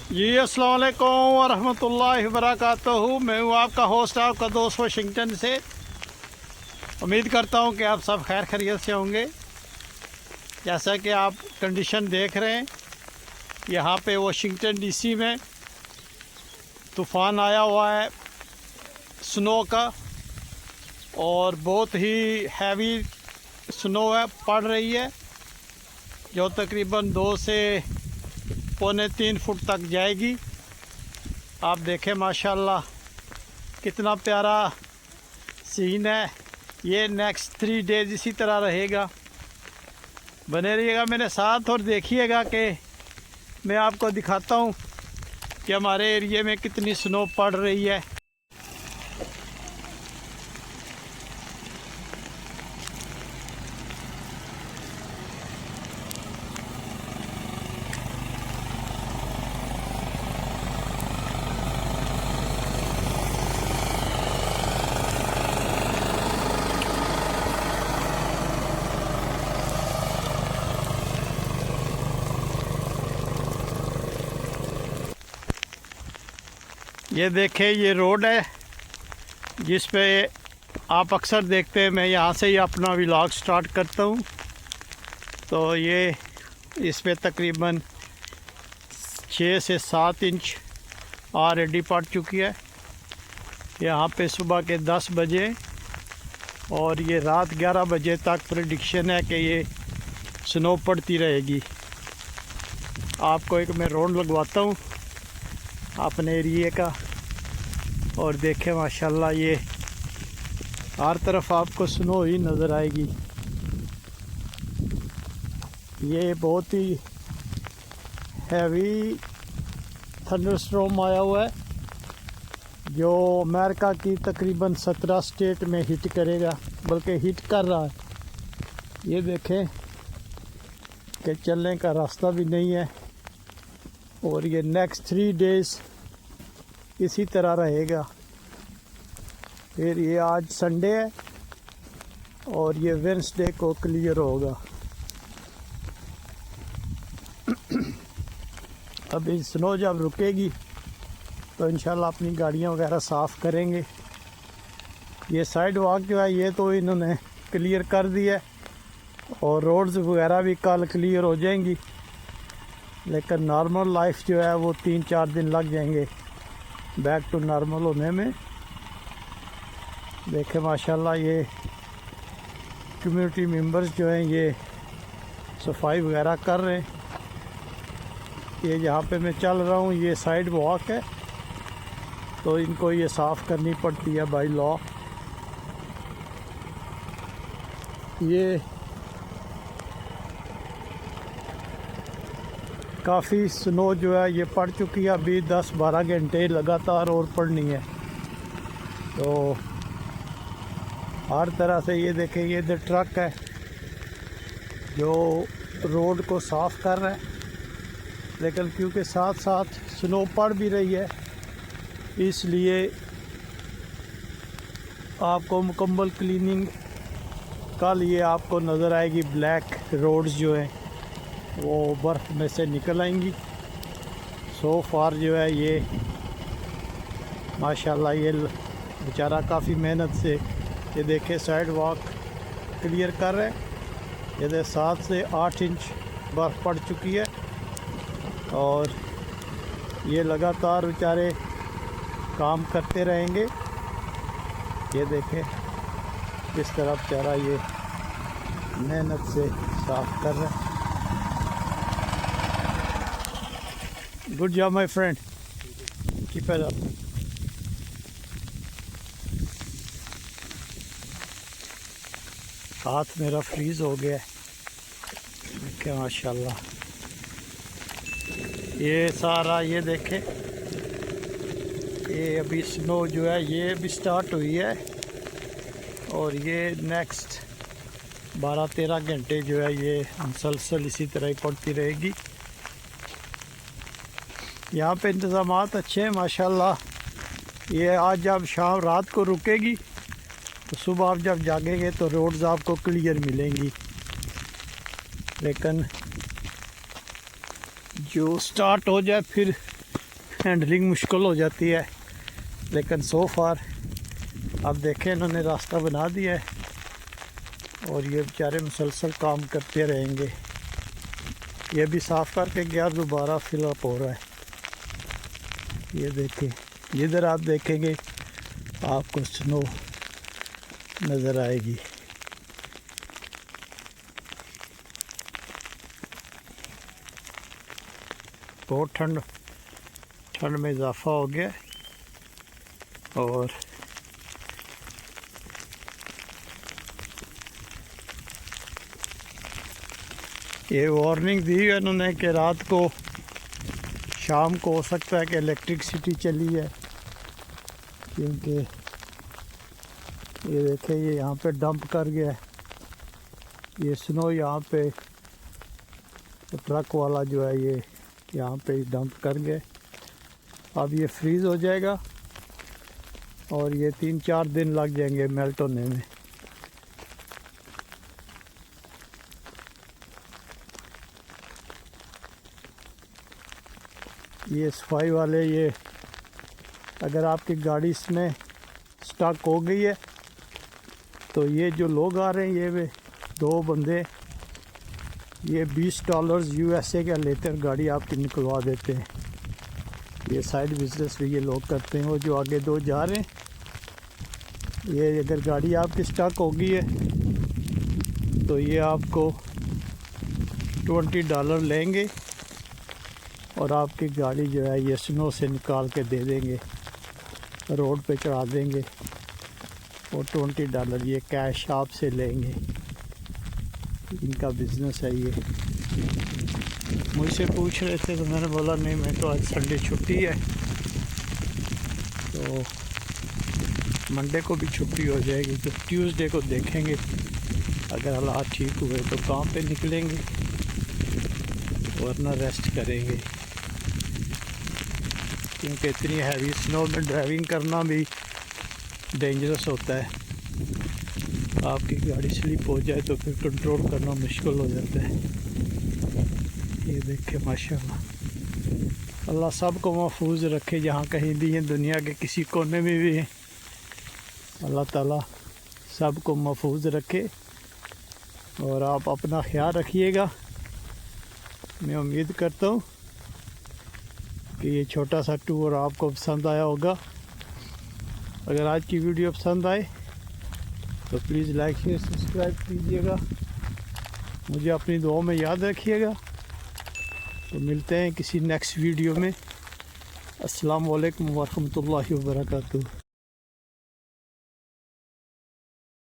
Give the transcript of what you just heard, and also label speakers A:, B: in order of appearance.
A: जी अस्सलाम वालेकुम वरहमतुल्लाहि वबरकातुहू। मैं हूँ आपका होस्ट, आपका दोस्त वाशिंगटन से। उम्मीद करता हूँ कि आप सब खैर खैरियत से होंगे। जैसा कि आप कंडीशन देख रहे हैं, यहाँ पे वाशिंगटन डीसी में तूफ़ान आया हुआ है स्नो का, और बहुत ही हैवी स्नो है पड़ रही है, जो तकरीबन 2 से पौने 3 फुट तक जाएगी। आप देखें माशाल्लाह कितना प्यारा सीन है। ये नेक्स्ट 3 डेज इसी तरह रहेगा। बने रहिएगा मेरे साथ और देखिएगा कि मैं आपको दिखाता हूँ कि हमारे एरिया में कितनी स्नो पड़ रही है। ये देखें, ये रोड है जिस पे आप अक्सर देखते हैं। मैं यहाँ से ही अपना व्लॉग स्टार्ट करता हूँ। तो ये इस पे तकरीबन 6 से 7 इंच ऑलरेडी पड़ चुकी है। यहाँ पे सुबह के 10 बजे और ये रात 11 बजे तक प्रेडिक्शन है कि ये स्नो पड़ती रहेगी। आपको एक मैं रोड लगवाता हूँ अपने एरिए का, और देखें माशाल्लाह ये हर तरफ आपको स्नो ही नज़र आएगी। ये बहुत ही हैवी थंडरस्टॉर्म आया हुआ है, जो अमेरिका की तकरीबन 17 स्टेट में हिट करेगा, बल्कि हिट कर रहा है। ये देखें कि चलने का रास्ता भी नहीं है, और ये नेक्स्ट 3 डेज इसी तरह रहेगा। फिर ये आज संडे है और ये वेडनेसडे को क्लियर होगा। अभी स्नो जब रुकेगी तो इंशाल्लाह अपनी गाड़ियाँ वगैरह साफ़ करेंगे। ये साइड वॉक जो है ये तो इन्होंने क्लियर कर दिया है, और रोड्स वगैरह भी कल क्लियर हो जाएंगी, लेकिन नॉर्मल लाइफ जो है वो 3-4 दिन लग जाएंगे बैक टू नॉर्मल होने में। देखें माशाल्लाह ये कम्युनिटी मेंबर्स जो हैं ये सफाई वगैरह कर रहे हैं। ये जहाँ पे मैं चल रहा हूँ ये साइड वॉक है, तो इनको ये साफ़ करनी पड़ती है बाय लॉ। ये काफ़ी स्नो जो है ये पड़ चुकी है, अभी 10-12 घंटे लगातार और पड़नी है। तो हर तरह से ये देखें, ये इधर ट्रक है जो रोड को साफ़ कर रहा है, लेकिन क्योंकि साथ साथ स्नो पड़ भी रही है, इसलिए आपको मुकम्मल क्लीनिंग कल ये आपको नज़र आएगी। ब्लैक रोड्स जो हैं वो बर्फ़ में से निकल आएंगी। सो फार जो है ये माशाल्लाह ये बेचारा काफ़ी मेहनत से ये देखे साइड वॉक क्लियर कर रहे हैं। ये 7 से 8 इंच बर्फ़ पड़ चुकी है, और ये लगातार बेचारे काम करते रहेंगे। ये देखें किस तरह बेचारा ये मेहनत से साफ़ कर रहे हैं। Good job my friend, keep it up. हाथ मेरा फ्रीज हो गया है, देखें माशाल्लाह। ये सारा ये देखें, ये अभी स्नो जो है ये भी स्टार्ट हुई है, और ये नेक्स्ट 12-13 घंटे जो है ये मुसलसल इसी तरह ही पड़ती रहेगी। यहाँ पे इंतज़ामात अच्छे हैं माशाल्लाह। ये आज जब शाम रात को रुकेगी तो सुबह आप जब जागेंगे तो रोड्स आपको क्लियर मिलेंगी, लेकिन जो स्टार्ट हो जाए फिर हैंडलिंग मुश्किल हो जाती है, लेकिन सो फार अब देखें इन्होंने रास्ता बना दिया है और ये बेचारे मुसलसल काम करते रहेंगे। ये भी साफ़ करके गया, दोबारा फिलअप हो रहा है। ये देखें, जिधर आप देखेंगे आपको स्नो नज़र आएगी। बहुत ठंड में इजाफा हो गया और ये वार्निंग दी है इन्होंने कि रात को शाम को हो सकता है कि इलेक्ट्रिसिटी चली है, क्योंकि ये देखें ये यहाँ पे डंप कर गया है। ये स्नो यहाँ पे ट्रक वाला जो है ये यहाँ पे डंप कर गए। अब ये फ्रीज़ हो जाएगा और ये 3-4 दिन लग जाएंगे मेल्ट होने में। ये सफाई वाले, ये अगर आपकी गाड़ी इसमें स्टक हो गई है तो ये जो लोग आ रहे हैं, ये वे 2 बंदे, ये $20 USA का लेकर गाड़ी आपकी निकलवा देते हैं। ये साइड बिजनेस भी ये लोग करते हैं। वो जो आगे 2 जा रहे हैं, ये अगर गाड़ी आपकी स्टक हो गई है तो ये आपको $20 लेंगे और आपकी गाड़ी जो है ये स्नो से निकाल के दे देंगे, रोड पे चढ़ा देंगे और $20 ये कैश आपसे लेंगे। इनका बिज़नेस है ये। मुझसे पूछ रहे थे तो मैंने बोला नहीं, मैं तो आज संडे छुट्टी है, तो मंडे को भी छुट्टी हो जाएगी, तो ट्यूसडे को देखेंगे अगर हालात ठीक हुए तो काम पे निकलेंगे, वरना रेस्ट करेंगे, क्योंकि इतनी हैवी स्नो में ड्राइविंग करना भी डेंजरस होता है। आपकी गाड़ी स्लिप हो जाए तो फिर कंट्रोल करना मुश्किल हो जाता है। ये देखें माशाल्लाह, अल्लाह सब को महफूज रखे, जहाँ कहीं भी हैं, दुनिया के किसी कोने में भी हैं, अल्लाह ताला सब को महफूज रखे। और आप अपना ख्याल रखिएगा। मैं उम्मीद करता हूँ कि ये छोटा सा टूर आपको पसंद आया होगा। अगर आज की वीडियो पसंद आए तो प्लीज़ लाइक शेयर सब्सक्राइब कीजिएगा। मुझे अपनी दुआ में याद रखिएगा। तो मिलते हैं किसी नेक्स्ट वीडियो में। अस्सलाम वालेकुम वरहमतुल्लाहि वबरकातुहू।